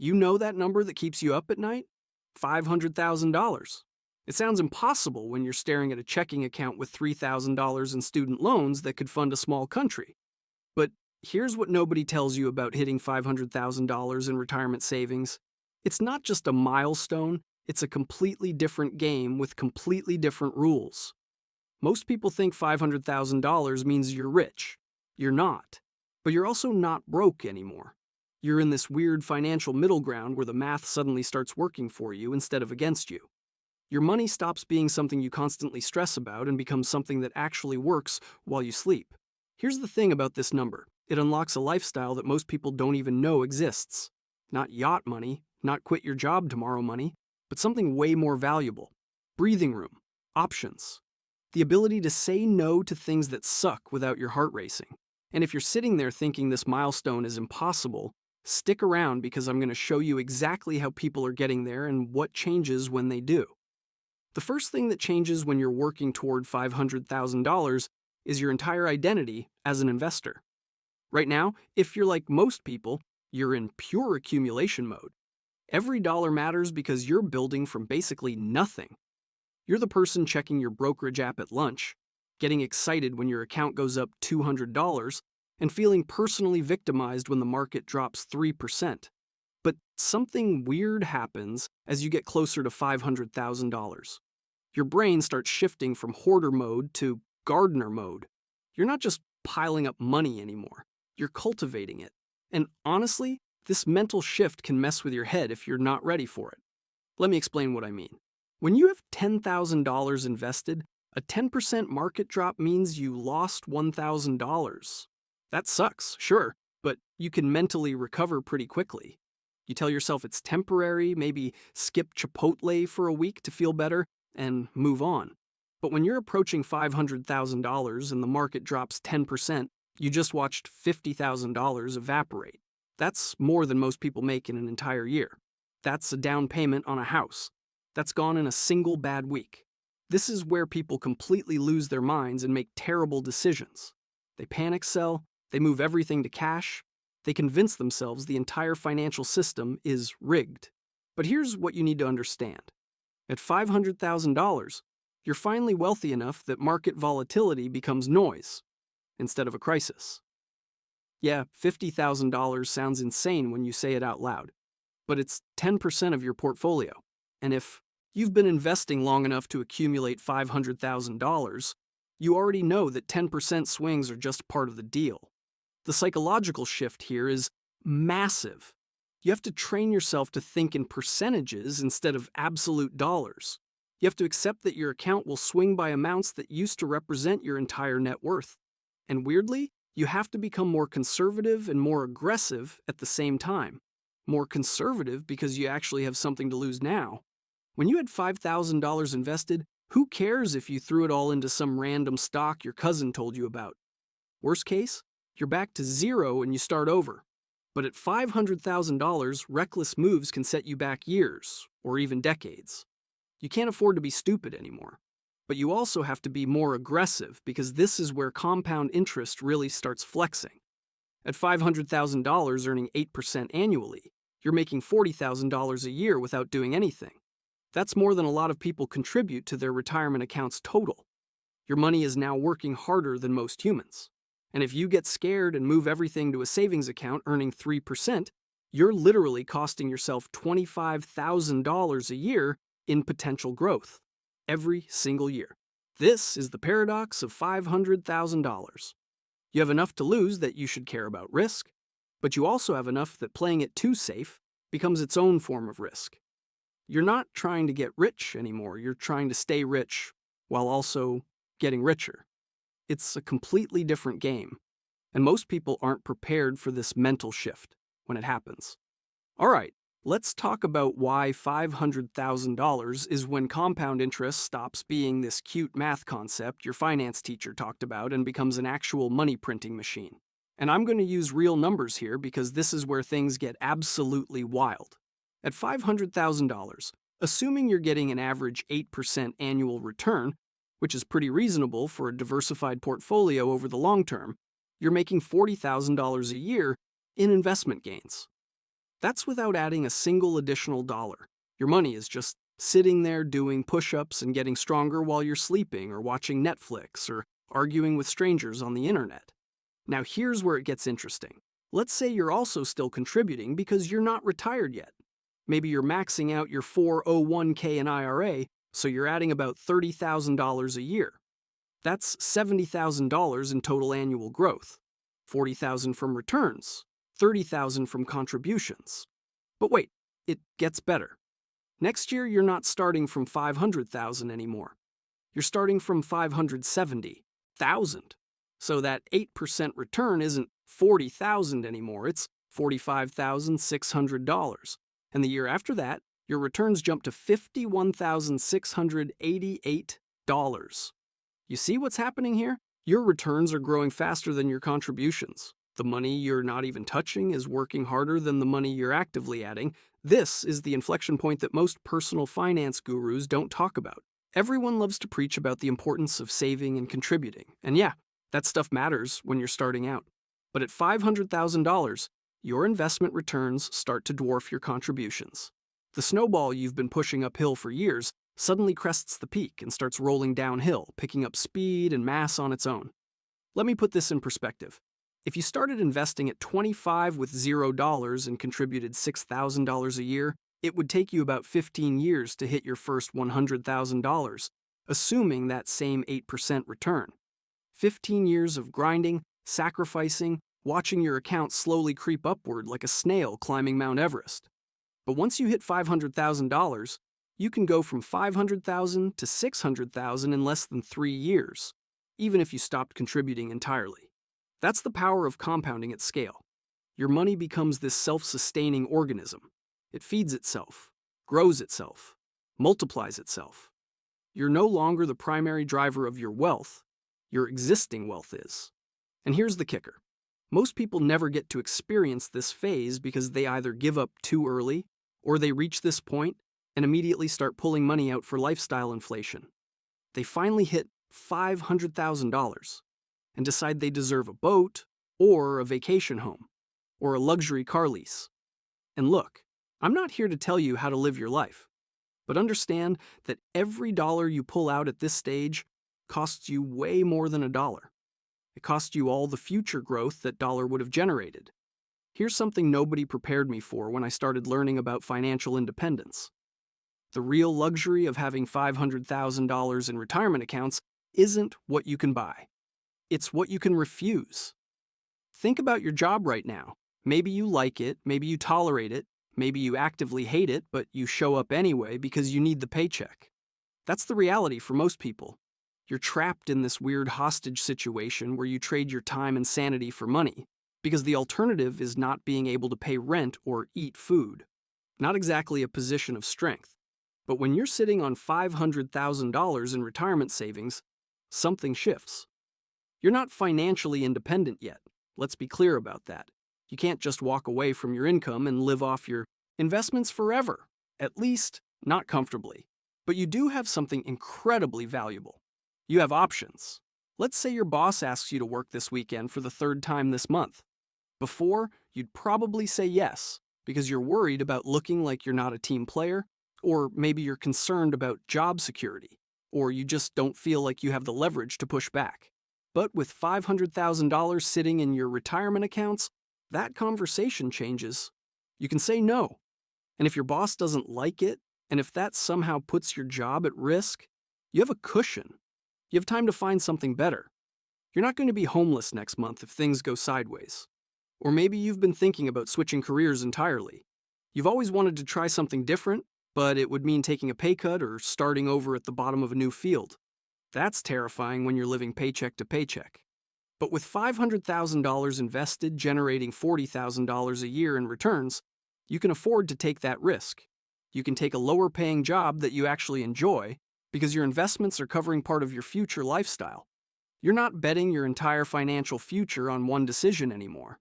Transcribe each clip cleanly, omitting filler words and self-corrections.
You know that number that keeps you up at night? $500,000. It sounds impossible when you're staring at a checking account with $3,000 in student loans that could fund a small country. But here's what nobody tells you about hitting $500,000 in retirement savings. It's not just a milestone, it's a completely different game with completely different rules. Most people think $500,000 means you're rich. You're not. But you're also not broke anymore. You're in this weird financial middle ground where the math suddenly starts working for you instead of against you. Your money stops being something you constantly stress about and becomes something that actually works while you sleep. Here's the thing about this number. It unlocks a lifestyle that most people don't even know exists. Not yacht money, not quit your job tomorrow money, but something way more valuable. Breathing room, options. The ability to say no to things that suck without your heart racing. And if you're sitting there thinking this milestone is impossible, stick around because I'm going to show you exactly how people are getting there and what changes when they do. The first thing that changes when you're working toward $500,000 is your entire identity as an investor. Right now, if you're like most people, you're in pure accumulation mode. Every dollar matters because you're building from basically nothing. You're the person checking your brokerage app at lunch, getting excited when your account goes up $200, and feeling personally victimized when the market drops 3%. But something weird happens as you get closer to $500,000. Your brain starts shifting from hoarder mode to gardener mode. You're not just piling up money anymore. You're cultivating it. And honestly, this mental shift can mess with your head if you're not ready for it. Let me explain what I mean. When you have $10,000 invested, a 10% market drop means you lost $1,000. That sucks, sure, but you can mentally recover pretty quickly. You tell yourself it's temporary, maybe skip Chipotle for a week to feel better, and move on. But when you're approaching $500,000 and the market drops 10%, you just watched $50,000 evaporate. That's more than most people make in an entire year. That's a down payment on a house. That's gone in a single bad week. This is where people completely lose their minds and make terrible decisions. They panic sell, they move everything to cash, they convince themselves the entire financial system is rigged. But here's what you need to understand. At $500,000, you're finally wealthy enough that market volatility becomes noise instead of a crisis. Yeah, $50,000 sounds insane when you say it out loud, but it's 10% of your portfolio. And if you've been investing long enough to accumulate $500,000, you already know that 10% swings are just part of the deal. The psychological shift here is massive. You have to train yourself to think in percentages instead of absolute dollars. You have to accept that your account will swing by amounts that used to represent your entire net worth. And weirdly, you have to become more conservative and more aggressive at the same time. More conservative because you actually have something to lose now. When you had $5,000 invested, who cares if you threw it all into some random stock your cousin told you about? Worst case, you're back to zero and you start over. But at $500,000, reckless moves can set you back years, or even decades. You can't afford to be stupid anymore. But you also have to be more aggressive because this is where compound interest really starts flexing. At $500,000 earning 8% annually, you're making $40,000 a year without doing anything. That's more than a lot of people contribute to their retirement accounts total. Your money is now working harder than most humans. And if you get scared and move everything to a savings account earning 3%, you're literally costing yourself $25,000 a year in potential growth every single year. This is the paradox of $500,000. You have enough to lose that you should care about risk, but you also have enough that playing it too safe becomes its own form of risk. You're not trying to get rich anymore, you're trying to stay rich while also getting richer. It's a completely different game, and most people aren't prepared for this mental shift when it happens. All right, let's talk about why $500,000 is when compound interest stops being this cute math concept your finance teacher talked about and becomes an actual money printing machine. And I'm going to use real numbers here because this is where things get absolutely wild. At $500,000, assuming you're getting an average 8% annual return, which is pretty reasonable for a diversified portfolio over the long term, you're making $40,000 a year in investment gains. That's without adding a single additional dollar. Your money is just sitting there doing push-ups and getting stronger while you're sleeping or watching Netflix or arguing with strangers on the internet. Now here's where it gets interesting. Let's say you're also still contributing because you're not retired yet. Maybe you're maxing out your 401k and IRA, so you're adding about $30,000 a year. That's $70,000 in total annual growth. $40,000 from returns, $30,000 from contributions. But wait, it gets better. Next year, you're not starting from $500,000 anymore. You're starting from $570,000. So that 8% return isn't $40,000 anymore, it's $45,600. And the year after that, your returns jump to $51,688. You see what's happening here? Your returns are growing faster than your contributions. The money you're not even touching is working harder than the money you're actively adding. This is the inflection point that most personal finance gurus don't talk about. Everyone loves to preach about the importance of saving and contributing. And yeah, that stuff matters when you're starting out. But at $500,000, your investment returns start to dwarf your contributions. The snowball you've been pushing uphill for years suddenly crests the peak and starts rolling downhill, picking up speed and mass on its own. Let me put this in perspective. If you started investing at 25 with $0 and contributed $6,000 a year, it would take you about 15 years to hit your first $100,000, assuming that same 8% return. 15 years of grinding, sacrificing, watching your account slowly creep upward like a snail climbing Mount Everest. But once you hit $500,000, you can go from $500,000 to $600,000 in less than 3 years, even if you stopped contributing entirely. That's the power of compounding at scale. Your money becomes this self-sustaining organism. It feeds itself, grows itself, multiplies itself. You're no longer the primary driver of your wealth. Your existing wealth is. And here's the kicker. Most people never get to experience this phase because they either give up too early or they reach this point and immediately start pulling money out for lifestyle inflation. They finally hit $500,000 and decide they deserve a boat or a vacation home or a luxury car lease. And look, I'm not here to tell you how to live your life, but understand that every dollar you pull out at this stage costs you way more than $1. It costs you all the future growth that dollar would have generated. Here's something nobody prepared me for when I started learning about financial independence. The real luxury of having $500,000 in retirement accounts isn't what you can buy. It's what you can refuse. Think about your job right now. Maybe you like it, maybe you tolerate it, maybe you actively hate it, but you show up anyway because you need the paycheck. That's the reality for most people. You're trapped in this weird hostage situation where you trade your time and sanity for money, because the alternative is not being able to pay rent or eat food. Not exactly a position of strength. But when you're sitting on $500,000 in retirement savings, something shifts. You're not financially independent yet. Let's be clear about that. You can't just walk away from your income and live off your investments forever. At least, not comfortably. But you do have something incredibly valuable. You have options. Let's say your boss asks you to work this weekend for the 3rd time this month. Before, you'd probably say yes, because you're worried about looking like you're not a team player, or maybe you're concerned about job security, or you just don't feel like you have the leverage to push back. But with $500,000 sitting in your retirement accounts, that conversation changes. You can say no. And if your boss doesn't like it, and if that somehow puts your job at risk, you have a cushion. You have time to find something better. You're not going to be homeless next month if things go sideways. Or maybe you've been thinking about switching careers entirely. You've always wanted to try something different, but it would mean taking a pay cut or starting over at the bottom of a new field. That's terrifying when you're living paycheck to paycheck. But with $500,000 invested generating $40,000 a year in returns, you can afford to take that risk. You can take a lower-paying job that you actually enjoy because your investments are covering part of your future lifestyle. You're not betting your entire financial future on one decision anymore.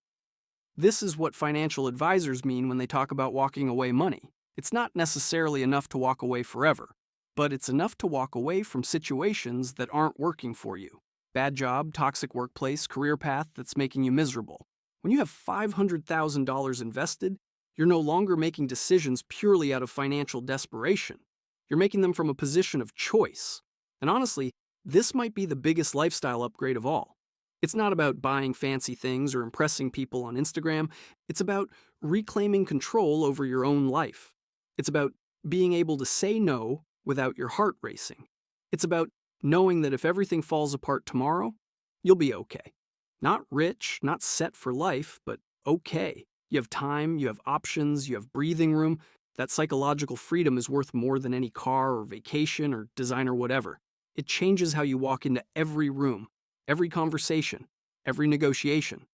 This is what financial advisors mean when they talk about walking away money. It's not necessarily enough to walk away forever, but it's enough to walk away from situations that aren't working for you. Bad job, toxic workplace, career path that's making you miserable. When you have $500,000 invested, You're no longer making decisions purely out of financial desperation. You're making them from a position of choice. And honestly, this might be the biggest lifestyle upgrade of all. It's not about buying fancy things or impressing people on Instagram. It's about reclaiming control over your own life. It's about being able to say no without your heart racing. It's about knowing that if everything falls apart tomorrow, you'll be okay. Not rich, not set for life, but okay. You have time, you have options, you have breathing room. That psychological freedom is worth more than any car or vacation or designer whatever. It changes how you walk into every room, every conversation, every negotiation.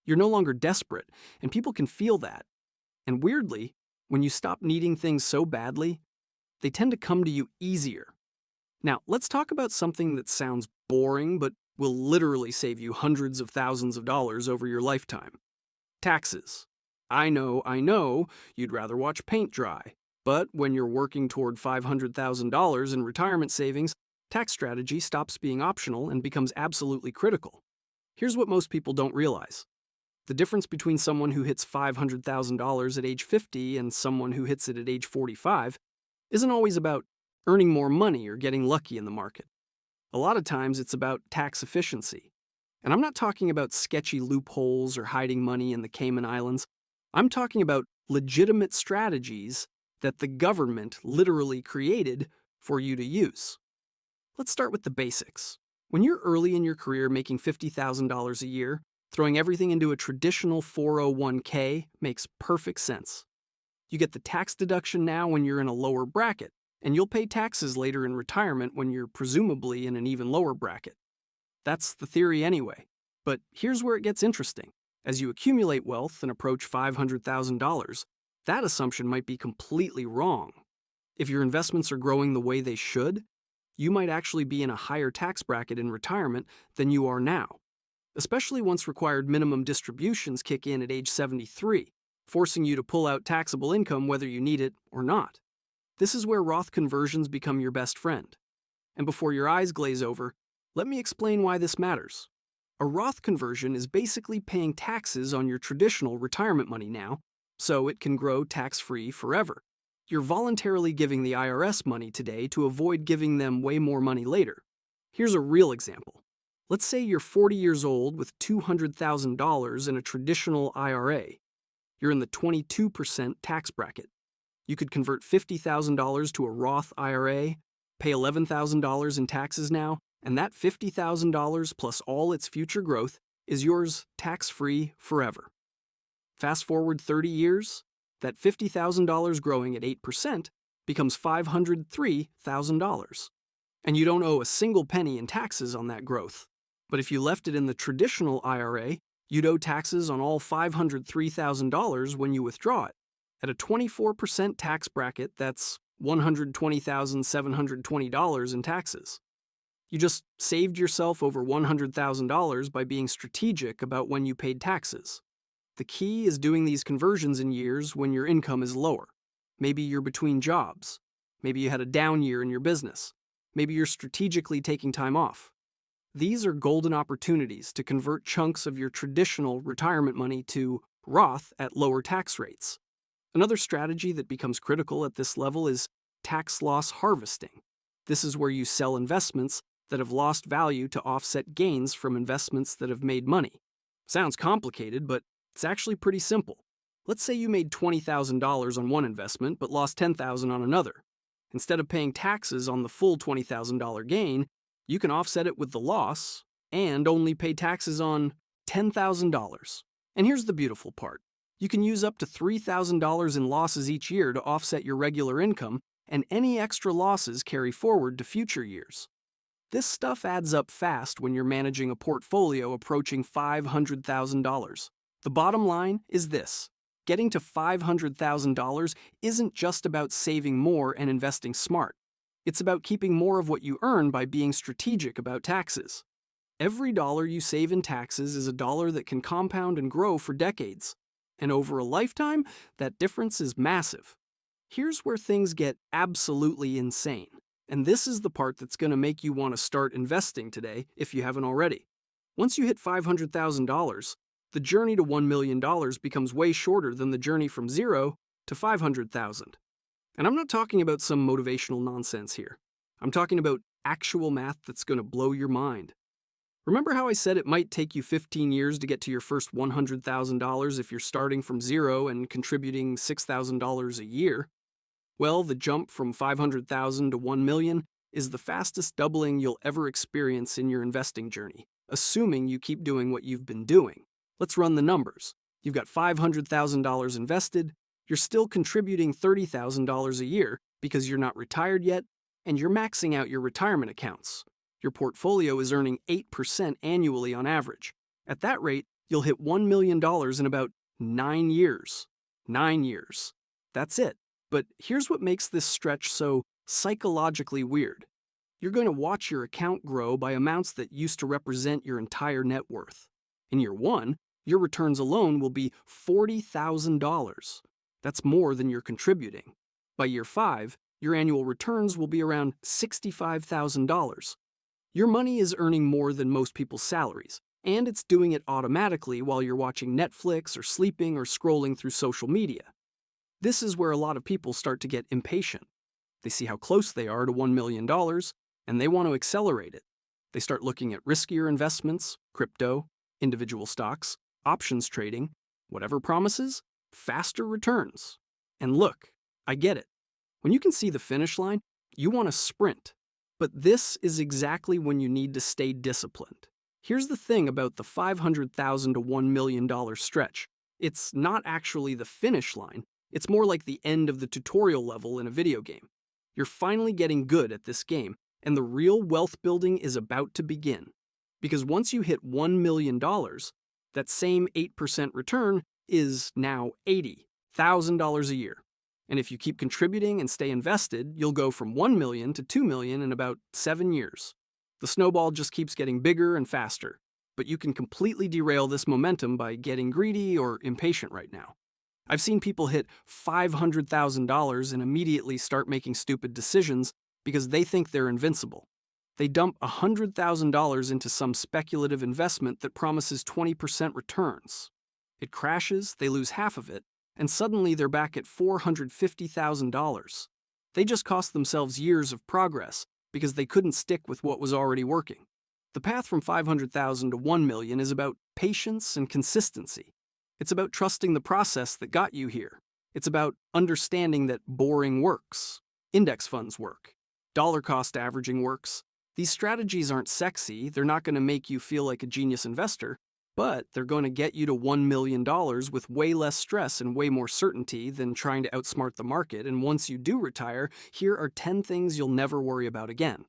You're no longer desperate, and people can feel that. And weirdly, when you stop needing things so badly, they tend to come to you easier. Now, let's talk about something that sounds boring but will literally save you hundreds of thousands of dollars over your lifetime. Taxes. I know, you'd rather watch paint dry. But when you're working toward $500,000 in retirement savings, tax strategy stops being optional and becomes absolutely critical. Here's what most people don't realize. The difference between someone who hits $500,000 at age 50 and someone who hits it at age 45 isn't always about earning more money or getting lucky in the market. A lot of times it's about tax efficiency. And I'm not talking about sketchy loopholes or hiding money in the Cayman Islands. I'm talking about legitimate strategies that the government literally created for you to use. Let's start with the basics. When you're early in your career making $50,000 a year, throwing everything into a traditional 401k makes perfect sense. You get the tax deduction now when you're in a lower bracket, and you'll pay taxes later in retirement when you're presumably in an even lower bracket. That's the theory anyway. But here's where it gets interesting. As you accumulate wealth and approach $500,000, that assumption might be completely wrong. If your investments are growing the way they should, you might actually be in a higher tax bracket in retirement than you are now, especially once required minimum distributions kick in at age 73, forcing you to pull out taxable income whether you need it or not. This is where Roth conversions become your best friend. And before your eyes glaze over, let me explain why this matters. A Roth conversion is basically paying taxes on your traditional retirement money now, so it can grow tax-free forever. You're voluntarily giving the IRS money today to avoid giving them way more money later. Here's a real example. Let's say you're 40 years old with $200,000 in a traditional IRA. You're in the 22% tax bracket. You could convert $50,000 to a Roth IRA, pay $11,000 in taxes now, and that $50,000 plus all its future growth is yours tax-free forever. Fast forward 30 years, that $50,000 growing at 8% becomes $503,000. And you don't owe a single penny in taxes on that growth. But if you left it in the traditional IRA, you'd owe taxes on all $503,000 when you withdraw it. At a 24% tax bracket, that's $120,720 in taxes. You just saved yourself over $100,000 by being strategic about when you paid taxes. The key is doing these conversions in years when your income is lower. Maybe you're between jobs. Maybe you had a down year in your business. Maybe you're strategically taking time off. These are golden opportunities to convert chunks of your traditional retirement money to Roth at lower tax rates. Another strategy that becomes critical at this level is tax loss harvesting. This is where you sell investments that have lost value to offset gains from investments that have made money. Sounds complicated, but it's actually pretty simple. Let's say you made $20,000 on one investment but lost $10,000 on another. Instead of paying taxes on the full $20,000 gain, you can offset it with the loss and only pay taxes on $10,000. And here's the beautiful part. You can use up to $3,000 in losses each year to offset your regular income, and any extra losses carry forward to future years. This stuff adds up fast when you're managing a portfolio approaching $500,000. The bottom line is this. Getting to $500,000 isn't just about saving more and investing smart. It's about keeping more of what you earn by being strategic about taxes. Every dollar you save in taxes is a dollar that can compound and grow for decades. And over a lifetime, that difference is massive. Here's where things get absolutely insane. And this is the part that's going to make you want to start investing today if you haven't already. Once you hit $500,000, The journey to $1 million becomes way shorter than the journey from 0 to 500,000. And I'm not talking about some motivational nonsense here. I'm talking about actual math that's going to blow your mind. Remember how I said it might take you 15 years to get to your first $100,000 if you're starting from 0 and contributing $6,000 a year? Well, the jump from 500,000 to 1 million is the fastest doubling you'll ever experience in your investing journey, assuming you keep doing what you've been doing. Let's run the numbers. You've got $500,000 invested, you're still contributing $30,000 a year because you're not retired yet, and you're maxing out your retirement accounts. Your portfolio is earning 8% annually on average. At that rate, you'll hit $1 million in about 9 years. 9 years. That's it. But here's what makes this stretch so psychologically weird. You're going to watch your account grow by amounts that used to represent your entire net worth. In year 1, your returns alone will be $40,000. That's more than you're contributing. By year 5, your annual returns will be around $65,000. Your money is earning more than most people's salaries, and it's doing it automatically while you're watching Netflix or sleeping or scrolling through social media. This is where a lot of people start to get impatient. They see how close they are to $1 million, and they want to accelerate it. They start looking at riskier investments, crypto, individual stocks, options trading, whatever promises, faster returns. And look, I get it. When you can see the finish line, you want to sprint. But this is exactly when you need to stay disciplined. Here's the thing about the $500,000 to $1 million stretch. It's not actually the finish line. It's more like the end of the tutorial level in a video game. You're finally getting good at this game, and the real wealth building is about to begin. Because once you hit $1 million, that same 8% return is now $80,000 a year. And if you keep contributing and stay invested, you'll go from 1 million to 2 million in about 7 years. The snowball just keeps getting bigger and faster, but you can completely derail this momentum by getting greedy or impatient right now. I've seen people hit $500,000 and immediately start making stupid decisions because they think they're invincible. They dump $100,000 into some speculative investment that promises 20% returns. It crashes, they lose half of it, and suddenly they're back at $450,000. They just cost themselves years of progress because they couldn't stick with what was already working. The path from 500,000 to 1 million is about patience and consistency. It's about trusting the process that got you here. It's about understanding that boring works. Index funds work. Dollar cost averaging works. These strategies aren't sexy, they're not going to make you feel like a genius investor, but they're going to get you to $1 million with way less stress and way more certainty than trying to outsmart the market. And once you do retire, here are 10 things you'll never worry about again.